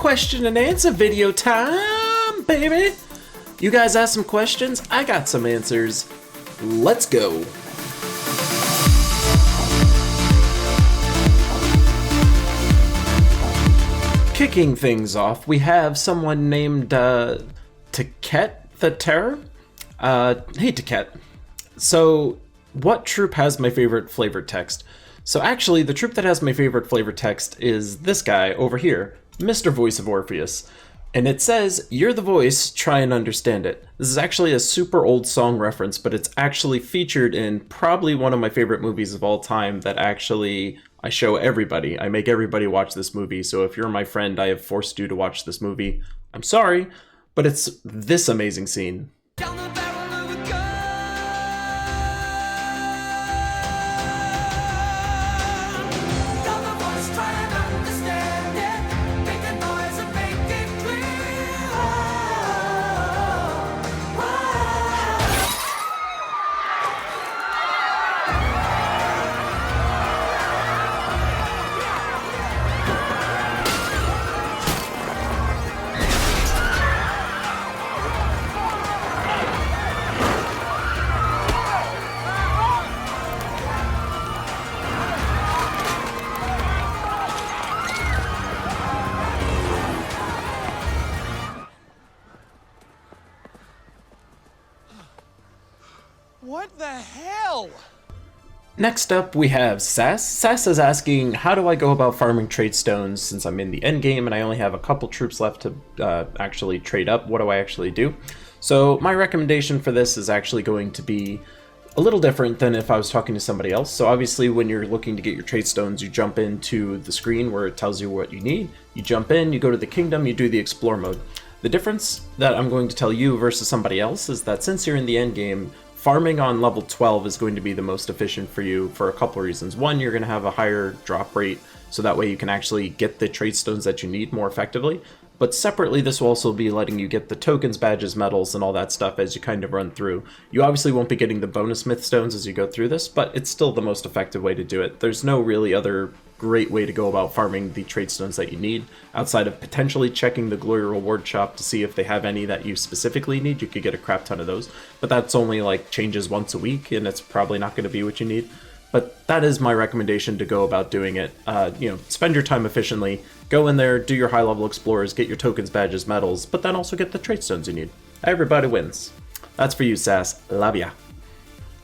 question and answer video time, baby. You guys asked some questions, I got some answers. Let's go. Kicking things off, we have someone named Taket the Terror. Hey Taket. So, what troop has my favorite flavored text? So actually, the troop that has my favorite flavored text is this guy over here, Mr. Voice of Orpheus. And it says, "You're the voice, try and understand it." This is actually a super old song reference, but it's actually featured in probably one of my favorite movies of all time that actually I show everybody. I make everybody watch this movie, so if you're my friend, I have forced you to watch this movie. I'm sorry, but it's this amazing scene. What the hell? Next up, we have Sass. Sass is asking, how do I go about farming trade stones since I'm in the end game and I only have a couple troops left to actually trade up? What do I actually do? So my recommendation for this is actually going to be a little different than if I was talking to somebody else. So obviously when you're looking to get your trade stones, you jump into the screen where it tells you what you need. You jump in, you go to the kingdom, you do the explore mode. The difference that I'm going to tell you versus somebody else is that since you're in the end game, farming on level 12 is going to be the most efficient for you for a couple reasons. One, you're going to have a higher drop rate, so that way you can actually get the trade stones that you need more effectively. But separately, this will also be letting you get the tokens, badges, medals, and all that stuff as you kind of run through. You obviously won't be getting the bonus myth stones as you go through this, but it's still the most effective way to do it. There's no really other great way to go about farming the trade stones that you need, outside of potentially checking the Glory Reward shop to see if they have any that you specifically need. You could get a crap ton of those, but that's only like changes once a week, and it's probably not going to be what you need. But that is my recommendation to go about doing it. Spend your time efficiently, go in there, do your high-level explorers, get your tokens, badges, medals, but then also get the trade stones you need. Everybody wins. That's for you, Sass. Love ya.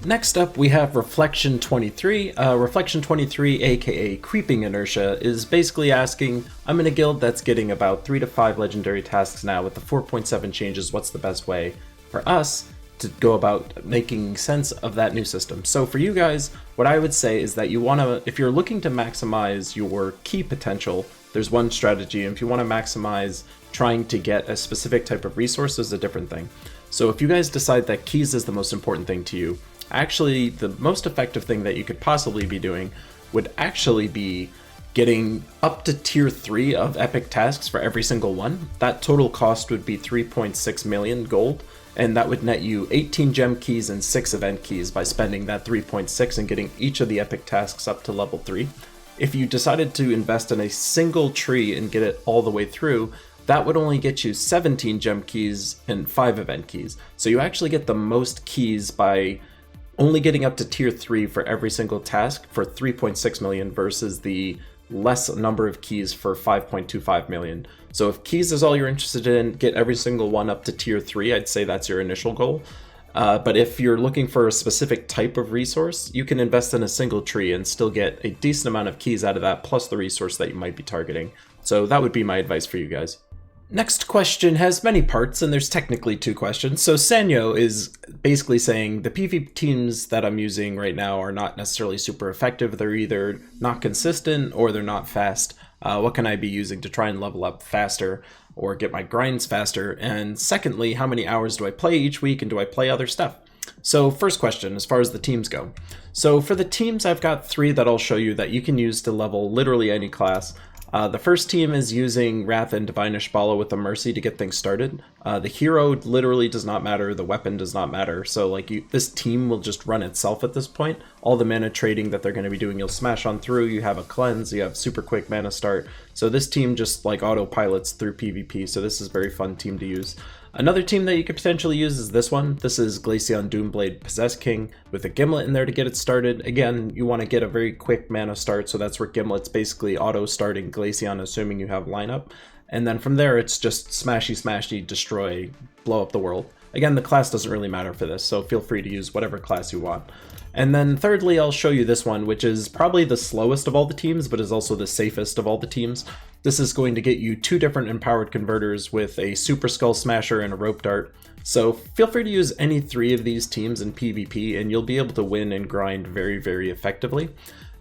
Next up, we have Reflection 23. Reflection 23, aka Creeping Inertia, is basically asking, I'm in a guild that's getting about 3 to 5 legendary tasks now with the 4.7 changes. What's the best way for us to go about making sense of that new system? So for you guys, what I would say is that you want to, if you're looking to maximize your key potential, there's one strategy, and if you want to maximize trying to get a specific type of resource, is a different thing. So if you guys decide that keys is the most important thing to you, actually the most effective thing that you could possibly be doing would actually be getting up to tier 3 of epic tasks for every single one. That total cost would be 3.6 million gold, and that would net you 18 gem keys and 6 event keys by spending that 3.6 and getting each of the epic tasks up to level 3. If you decided to invest in a single tree and get it all the way through, that would only get you 17 gem keys and 5 event keys. So you actually get the most keys by only getting up to tier 3 for every single task for 3.6 million versus the less number of keys for 5.25 million. So if keys is all you're interested in, get every single one up to tier 3. I'd say that's your initial goal. But if you're looking for a specific type of resource, you can invest in a single tree and still get a decent amount of keys out of that, plus the resource that you might be targeting. So that would be my advice for you guys. Next question has many parts, and there's technically 2 questions. So Sanyo is basically saying the PvP teams that I'm using right now are not necessarily super effective. They're either not consistent or they're not fast. What can I be using to try and level up faster or get my grinds faster? And secondly, how many hours do I play each week, and do I play other stuff? So first question, as far as the teams go. So for the teams, I've got 3 that I'll show you that you can use to level literally any class. The first team is using Wrath and Divine Ishbala with the Mercy to get things started. The hero literally does not matter, the weapon does not matter, so like this team will just run itself at this point. All the mana trading that they're going to be doing, you'll smash on through, you have a cleanse, you have super quick mana start, so this team just like autopilots through PvP, so this is a very fun team to use. Another team that you could potentially use is this one. This is Glaceon Doomblade Possessed King with a Gimlet in there to get it started. Again, you want to get a very quick mana start, so that's where Gimlet's basically auto-starting Glaceon, assuming you have lineup. And then from there, it's just smashy, destroy, blow up the world. Again, the class doesn't really matter for this, so feel free to use whatever class you want. And then thirdly, I'll show you this one, which is probably the slowest of all the teams, but is also the safest of all the teams. This is going to get you 2 different empowered converters with a Super Skull Smasher and a Rope Dart. So feel free to use any 3 of these teams in PvP, and you'll be able to win and grind very, very effectively.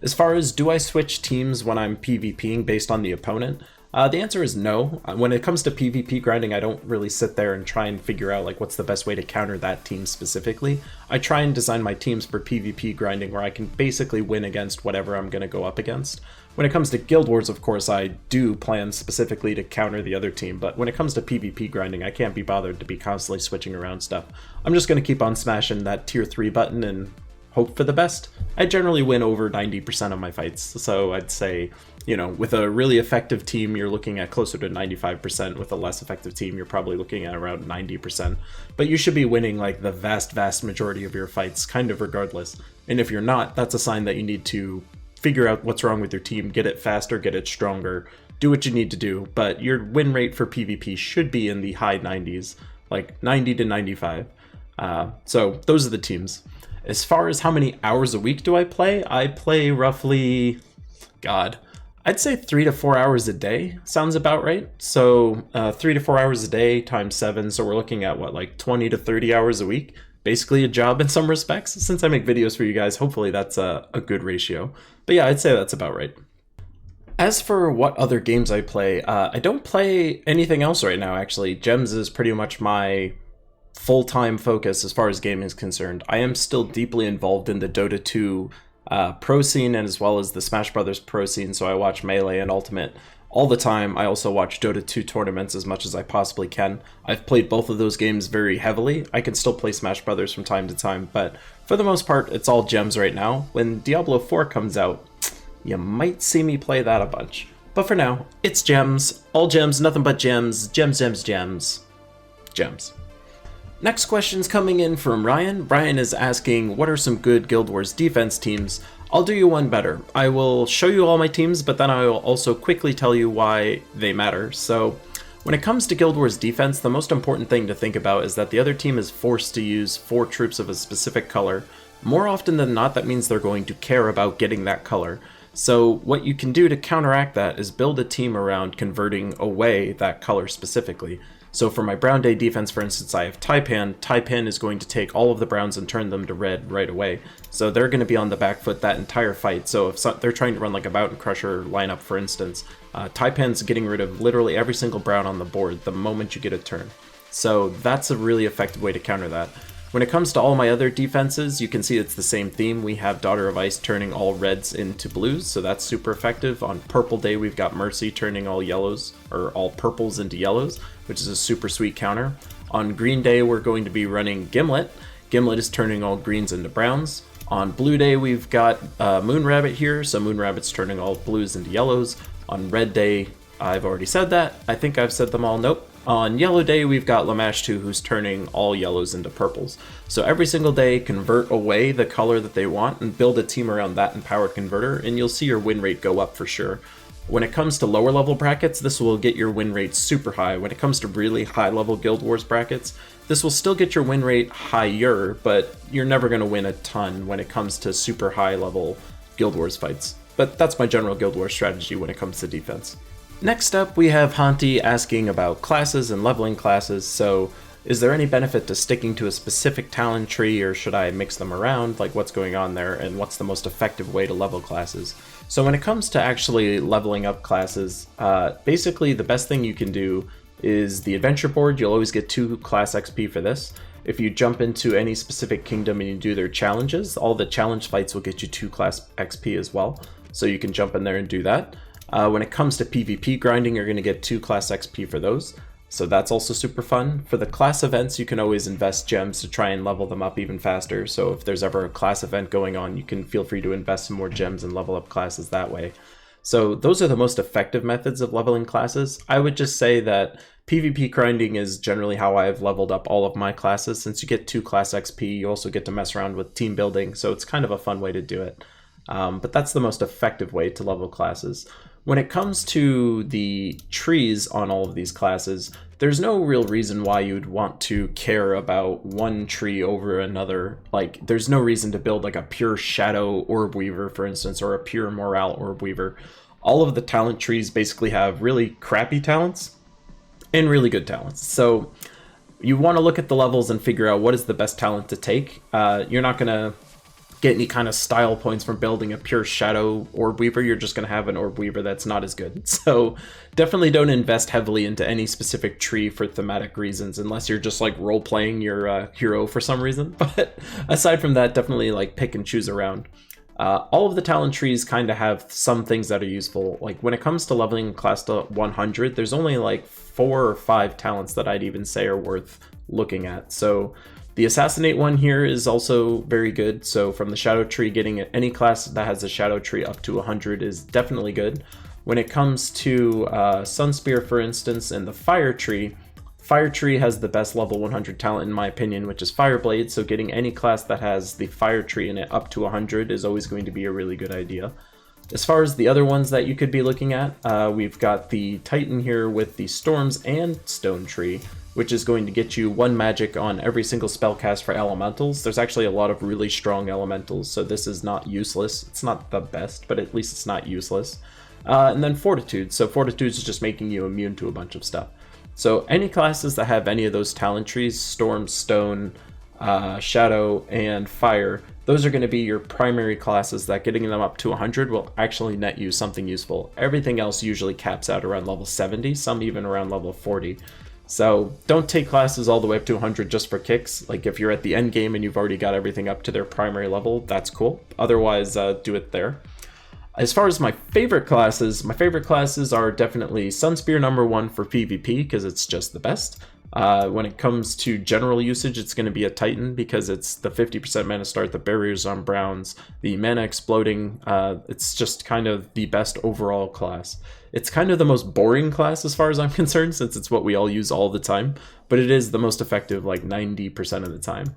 As far as do I switch teams when I'm PvPing based on the opponent? The answer is no. When it comes to PvP grinding, I don't really sit there and try and figure out like what's the best way to counter that team specifically. I try and design my teams for PvP grinding where I can basically win against whatever I'm going to go up against. When it comes to Guild Wars, of course, I do plan specifically to counter the other team, but when it comes to PvP grinding, I can't be bothered to be constantly switching around stuff. I'm just going to keep on smashing that tier 3 button and hope for the best. I generally win over 90% of my fights, so I'd say, you know, with a really effective team, you're looking at closer to 95%. With a less effective team, you're probably looking at around 90%. But you should be winning like the vast majority of your fights, kind of regardless. And if you're not, that's a sign that you need to figure out what's wrong with your team, get it faster, get it stronger, do what you need to do. But your win rate for PvP should be in the high 90s, like 90 to 95. So those are the teams. As far as how many hours a week do I play roughly, I'd say 3 to 4 hours a day sounds about right. So 3 to 4 hours a day times 7. So we're looking at what, like 20 to 30 hours a week? Basically a job in some respects. Since I make videos for you guys, hopefully that's a good ratio. But yeah, I'd say that's about right. As for what other games I play, I don't play anything else right now, actually. Gems is pretty much my full-time focus as far as gaming is concerned. I am still deeply involved in the Dota 2 pro scene and as well as the Smash Brothers pro scene, so I watch Melee and Ultimate all the time. I also watch Dota 2 tournaments as much as I possibly can. I've played both of those games very heavily. I can still play Smash Brothers from time to time, but for the most part, it's all Gems right now. When Diablo 4 comes out, you might see me play that a bunch. But for now, it's Gems. All Gems, nothing but Gems. Gems. Gems. Next question's coming in from Ryan. Ryan is asking, what are some good Guild Wars defense teams? I'll do you one better. I will show you all my teams, but then I will also quickly tell you why they matter. So when it comes to Guild Wars defense, the most important thing to think about is that the other team is forced to use 4 troops of a specific color. More often than not, that means they're going to care about getting that color. So what you can do to counteract that is build a team around converting away that color specifically. So for my Brown Day defense, for instance, I have Taipan. Taipan is going to take all of the browns and turn them to red right away. So they're going to be on the back foot that entire fight. So if they're trying to run like a Mountain Crusher lineup, for instance, Taipan's getting rid of literally every single brown on the board the moment you get a turn. So that's a really effective way to counter that. When it comes to all my other defenses, you can see it's the same theme. We have Daughter of Ice turning all reds into blues, so that's super effective. On Purple Day, we've got Mercy turning all yellows, or all purples into yellows, which is a super sweet counter. On Green Day, we're going to be running Gimlet. Gimlet is turning all greens into browns. On Blue Day, we've got Moon Rabbit here, so Moon Rabbit's turning all blues into yellows. On Red Day, I've already said that. I think I've said them all. Nope. On Yellow Day, we've got Lamashtu, who's turning all yellows into purples. So every single day, convert away the color that they want and build a team around that empowered converter, and you'll see your win rate go up for sure. When it comes to lower level brackets, this will get your win rate super high. When it comes to really high level Guild Wars brackets, this will still get your win rate higher, but you're never going to win a ton when it comes to super high level Guild Wars fights. But that's my general Guild Wars strategy when it comes to defense. Next up, we have Hanti asking about classes and leveling classes. So is there any benefit to sticking to a specific talent tree, or should I mix them around? Like, what's going on there, and what's the most effective way to level classes? So when it comes to actually leveling up classes, basically the best thing you can do is the adventure board. You'll always get 2 class XP for this. If you jump into any specific kingdom and you do their challenges, all the challenge fights will get you 2 class XP as well. So you can jump in there and do that. When it comes to PvP grinding, you're going to get 2 class XP for those. So that's also super fun. For the class events, you can always invest gems to try and level them up even faster. So if there's ever a class event going on, you can feel free to invest some more gems and level up classes that way. So those are the most effective methods of leveling classes. I would just say that PvP grinding is generally how I've leveled up all of my classes. Since you get 2 class XP, you also get to mess around with team building, so it's kind of a fun way to do it. But that's the most effective way to level classes. When it comes to the trees on all of these classes, there's no real reason why you'd want to care about one tree over another. Like, there's no reason to build like a pure Shadow Orb Weaver, for instance, or a pure Morale Orb Weaver. All of the talent trees basically have really crappy talents and really good talents. So you want to look at the levels and figure out what is the best talent to take. You're not going to get any kind of style points from building a pure Shadow Orb Weaver. You're just going to have an Orb Weaver that's not as good. So definitely don't invest heavily into any specific tree for thematic reasons, unless you're just like role-playing your hero for some reason. But aside from that, definitely like pick and choose around. All of the talent trees kind of have some things that are useful. Like when it comes to leveling class to 100, there's only like 4 or 5 talents that I'd even say are worth looking at. So the Assassinate one here is also very good. So from the Shadow Tree, getting any class that has a Shadow Tree up to 100 is definitely good. When it comes to Sunspear, for instance, and the Fire Tree has the best level 100 talent in my opinion, which is Fireblade. So getting any class that has the Fire Tree in it up to 100 is always going to be a really good idea. As far as the other ones that you could be looking at, we've got the Titan here with the Storms and Stone Tree, which is going to get you 1 magic on every single spell cast for elementals. There's actually a lot of really strong elementals, so this is not useless. It's not the best, but at least it's not useless. And then Fortitude. So Fortitude is just making you immune to a bunch of stuff. So any classes that have any of those talent trees, Storm, Stone, Shadow, and Fire, those are going to be your primary classes that getting them up to 100 will actually net you something useful. Everything else usually caps out around level 70, some even around level 40. So don't take classes all the way up to 100 just for kicks. Like if you're at the end game and you've already got everything up to their primary level, that's cool. Otherwise, do it there. As far as my favorite classes are definitely Sunspear #1 for PvP because it's just the best. When it comes to general usage, it's going to be a Titan because it's the 50% mana start, the barriers on browns, the mana exploding. It's just kind of the best overall class. It's kind of the most boring class as far as I'm concerned, since it's what we all use all the time, but it is the most effective like 90% of the time.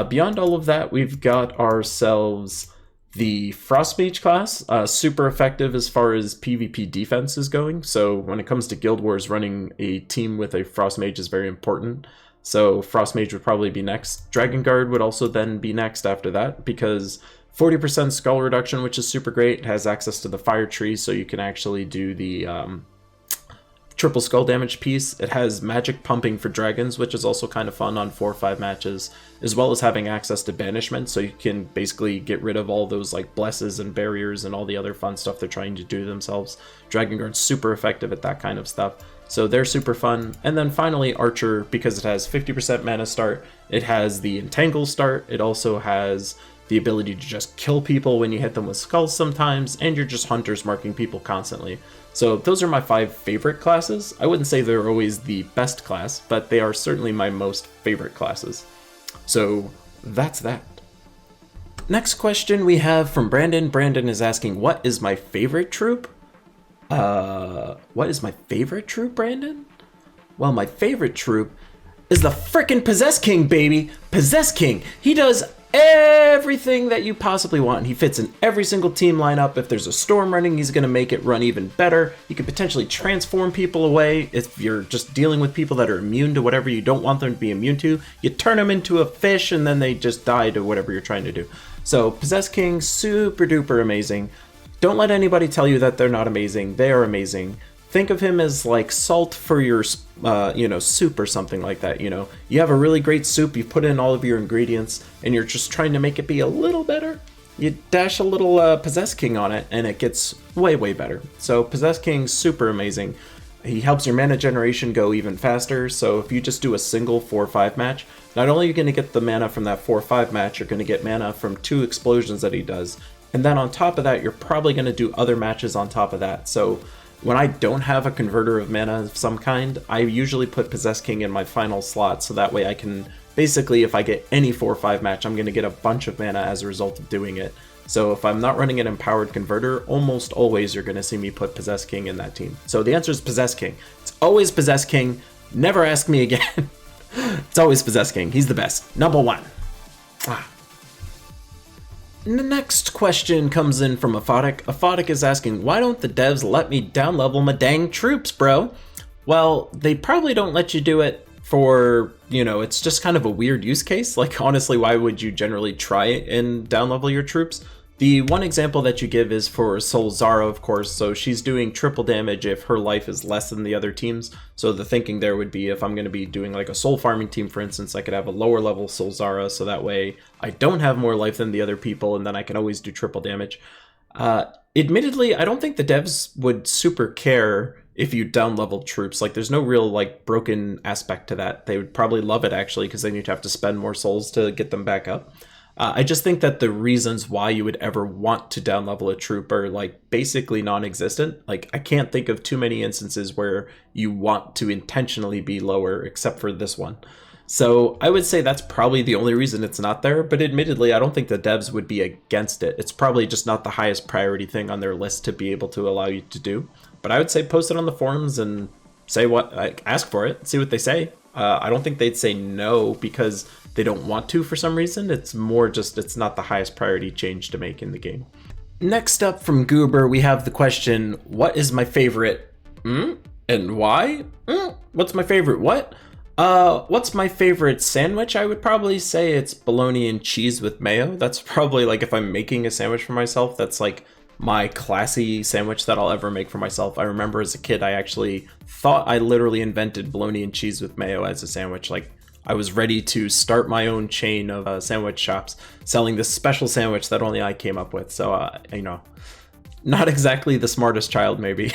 Beyond all of that, we've got ourselves the Frostmage class, super effective as far as PvP defense is going. So when it comes to Guild Wars, running a team with a Frostmage is very important. So Frostmage would probably be next. Dragon Guard would also then be next after that, because 40% skull reduction, which is super great. It has access to the Fire Tree, so you can actually do the triple skull damage piece. It has magic pumping for dragons, which is also kind of fun on 4 or 5 matches, as well as having access to banishment, so you can basically get rid of all those like blesses and barriers and all the other fun stuff they're trying to do themselves. Dragon Guard's super effective at that kind of stuff, so they're super fun. And then finally Archer, because it has 50% mana start, it has the Entangle start, it also has the ability to just kill people when you hit them with skulls sometimes, and you're just hunters marking people constantly. So those are my 5 favorite classes. I wouldn't say they're always the best class, but they are certainly my most favorite classes. So that's that. Next question we have from Brandon. Brandon is asking, what is my favorite troop? What is my favorite troop, Brandon? Well, my favorite troop is the frickin' Possess King, baby! Possess King! He does everything that you possibly want. He fits in every single team lineup. If there's a storm running, he's going to make it run even better. You could potentially transform people away. If you're just dealing with people that are immune to whatever you don't want them to be immune to, you turn them into a fish and then they just die to whatever you're trying to do. So Possess King, super duper amazing. Don't let anybody tell you that they're not amazing. They are amazing. Think of him as like salt for your, soup or something like that. You know, you have a really great soup, you put in all of your ingredients, and you're just trying to make it be a little better. You dash a little Possess King on it, and it gets way, way better. So Possess King's super amazing. He helps your mana generation go even faster. So if you just do a single 4-5 match, not only are you going to get the mana from that 4-5 match, you're going to get mana from 2 explosions that he does. And then on top of that, you're probably going to do other matches on top of that. So when I don't have a converter of mana of some kind, I usually put Possess King in my final slot, so that way I can, basically, if I get any 4-5 match, I'm going to get a bunch of mana as a result of doing it. So if I'm not running an empowered converter, almost always you're going to see me put Possess King in that team. So the answer is Possess King. It's always Possess King. Never ask me again. It's always Possess King. He's the best. Number one. The next question comes in from Aphotic. Aphotic is asking, why don't the devs let me downlevel my dang troops, bro? Well, they probably don't let you do it for, it's just kind of a weird use case. Like, honestly, why would you generally try and downlevel your troops? The one example that you give is for Soul Zara, of course, so she's doing triple damage if her life is less than the other teams. So the thinking there would be, if I'm going to be doing like a soul farming team, for instance, I could have a lower level Soul Zara, so that way I don't have more life than the other people, and then I can always do triple damage. Admittedly, I don't think the devs would super care if you down-leveled troops. Like, there's no real, like, broken aspect to that. They would probably love it, actually, because then you'd have to spend more souls to get them back up. I just think that the reasons why you would ever want to down-level a troop are, like, basically non-existent. Like, I can't think of too many instances where you want to intentionally be lower, except for this one. So I would say that's probably the only reason it's not there, but admittedly, I don't think the devs would be against it. It's probably just not the highest priority thing on their list to be able to allow you to do. But I would say post it on the forums and say what, like, ask for it, see what they say. I don't think they'd say no because they don't want to for some reason. It's more just it's not the highest priority change to make in the game. Next up from Goober, we have the question, what is my favorite and why? What's my favorite what? What's my favorite sandwich? I would probably say it's bologna and cheese with mayo. That's probably, like, if I'm making a sandwich for myself, that's like my classy sandwich that I'll ever make for myself. I remember as a kid, I actually thought I literally invented bologna and cheese with mayo as a sandwich. Like, I was ready to start my own chain of sandwich shops selling this special sandwich that only I came up with. So, not exactly the smartest child, maybe.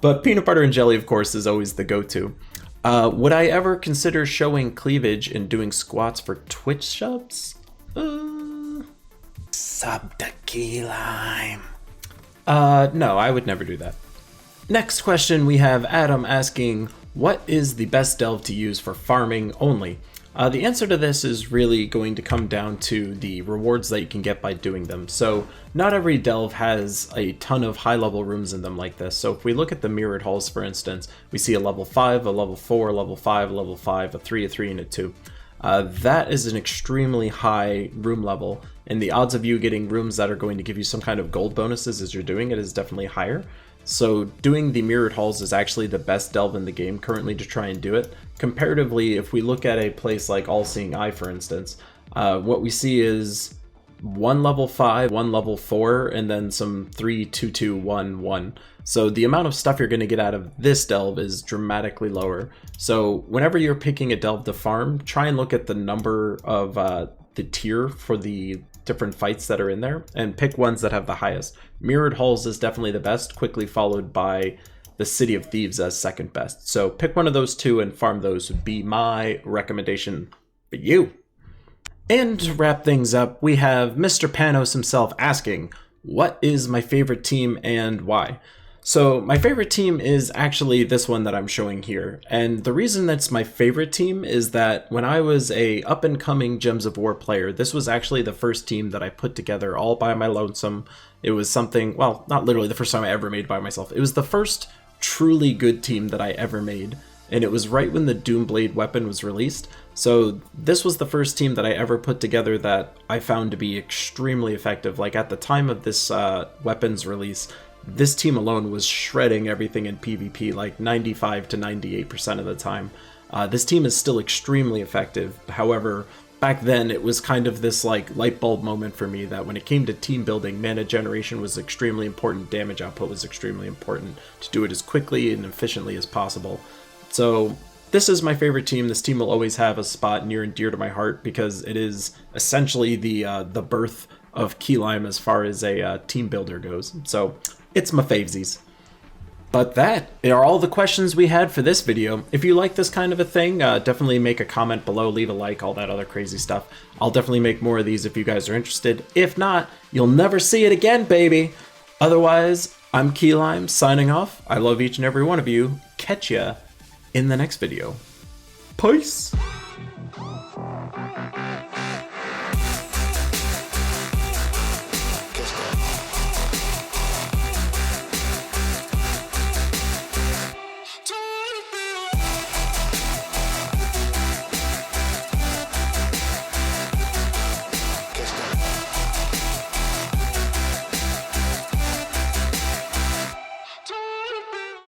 But peanut butter and jelly, of course, is always the go-to. Would I ever consider showing cleavage and doing squats for Twitch subs? Sub the key lime. No, I would never do that. Next question, we have Adam asking, what is the best delve to use for farming only? The answer to this is really going to come down to the rewards that you can get by doing them. So not every delve has a ton of high level rooms in them like this. So if we look at the mirrored halls, for instance, we see a level 5, a level 4, a level 5, a level 5, a 3, a 3, and a 2. That is an extremely high room level, and the odds of you getting rooms that are going to give you some kind of gold bonuses as you're doing it is definitely higher. So doing the mirrored halls is actually the best delve in the game currently to try and do it. Comparatively, if we look at a place like All Seeing Eye, for instance, what we see is one level 5, one level 4, and then some 3, 2, 2, 1, 1. So the amount of stuff you're going to get out of this delve is dramatically lower. So whenever you're picking a delve to farm, try and look at the number of the tier for the different fights that are in there and pick ones that have the highest. Mirrored halls is definitely the best, quickly followed by the City of Thieves as second best. So pick one of those two and farm those would be my recommendation for you. And to wrap things up, we have Mr. Panos himself asking, what is my favorite team and why? So my favorite team is actually this one that I'm showing here. And the reason that's my favorite team is that when I was a up-and-coming Gems of War player, this was actually the first team that I put together all by my lonesome. It was something, well, not literally the first time I ever made by myself. It was the first truly good team that I ever made. And it was right when the Doomblade weapon was released. So this was the first team that I ever put together that I found to be extremely effective. Like at the time of this weapon's release, this team alone was shredding everything in PvP like 95 to 98% of the time. This team is still extremely effective. However, back then it was kind of this like light bulb moment for me that when it came to team building, mana generation was extremely important, damage output was extremely important to do it as quickly and efficiently as possible. So this is my favorite team. This team will always have a spot near and dear to my heart because it is essentially the birth of Key Lime as far as a team builder goes. So it's my favesies. But that are all the questions we had for this video. If you like this kind of a thing, definitely make a comment below, leave a like, all that other crazy stuff. I'll definitely make more of these if you guys are interested. If not, you'll never see it again, baby. Otherwise, I'm Keylime signing off. I love each and every one of you. Catch ya in the next video. Peace.